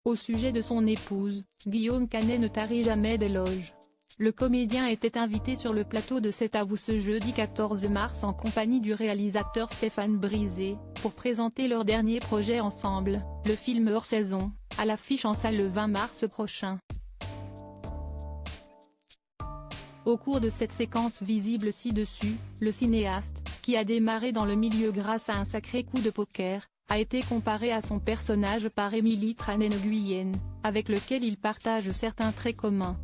Au sujet de son épouse, Guillaume Canet ne tarit jamais d'éloges. Le comédien était invité sur le plateau de C'est à vous ce jeudi 14 mars en compagnie du réalisateur Stéphane Brisé, pour présenter leur dernier projet ensemble, le film Hors saison, à l'affiche en salle le 20 mars prochain. Au cours de cette séquence visible ci-dessus, le cinéaste, qui a démarré dans le milieu grâce à un sacré coup de poker, a été comparé à son personnage par Émilie Tranès-Nguyen, avec lequel il partage certains traits communs.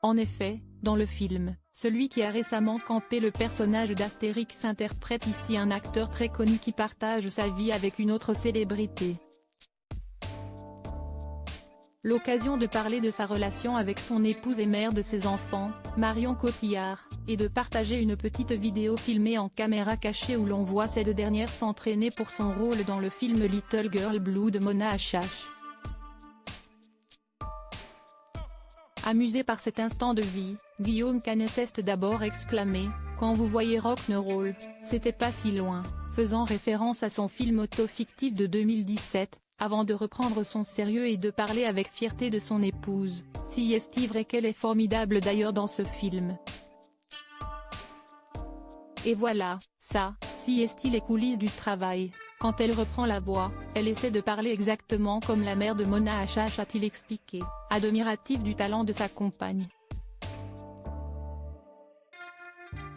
En effet, dans le film, celui qui a récemment campé le personnage d'Astérix interprète ici un acteur très connu qui partage sa vie avec une autre célébrité. L'occasion de parler de sa relation avec son épouse et mère de ses enfants, Marion Cotillard, et de partager une petite vidéo filmée en caméra cachée où l'on voit cette dernière s'entraîner pour son rôle dans le film Little Girl Blue de Mona Achache. Amusé par cet instant de vie, Guillaume Canet s'est d'abord exclamé « Quand vous voyez rock'n'roll, c'était pas si loin », faisant référence à son film auto-fictif de 2017, avant de reprendre son sérieux et de parler avec fierté de son épouse, si est vrai qu'elle est formidable d'ailleurs dans ce film. Et voilà, ça, si est les coulisses du travail. Quand elle reprend la voix, elle essaie de parler exactement comme la mère de Mona Achache, a-t-il expliqué, admiratif du talent de sa compagne.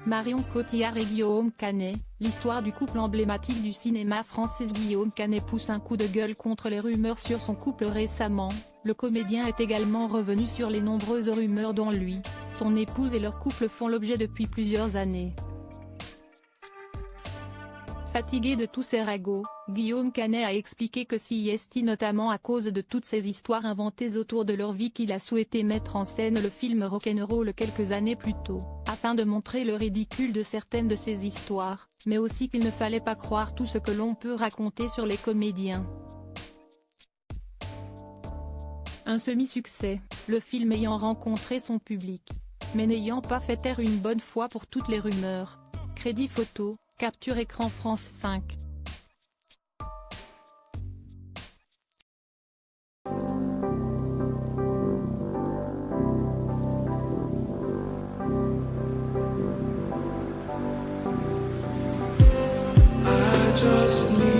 Marion Cotillard et Guillaume Canet, l'histoire du couple emblématique du cinéma français. Guillaume Canet pousse un coup de gueule contre les rumeurs sur son couple récemment. Le comédien est également revenu sur les nombreuses rumeurs dont lui, son épouse et leur couple font l'objet depuis plusieurs années. Fatigué de tous ces ragots, Guillaume Canet a expliqué que c'est notamment à cause de toutes ces histoires inventées autour de leur vie qu'il a souhaité mettre en scène le film Rock'n'Roll quelques années plus tôt, afin de montrer le ridicule de certaines de ces histoires, mais aussi qu'il ne fallait pas croire tout ce que l'on peut raconter sur les comédiens. Un semi-succès, le film ayant rencontré son public, mais n'ayant pas fait taire une bonne fois pour toutes les rumeurs. Crédit photo, capture écran France 5. I just need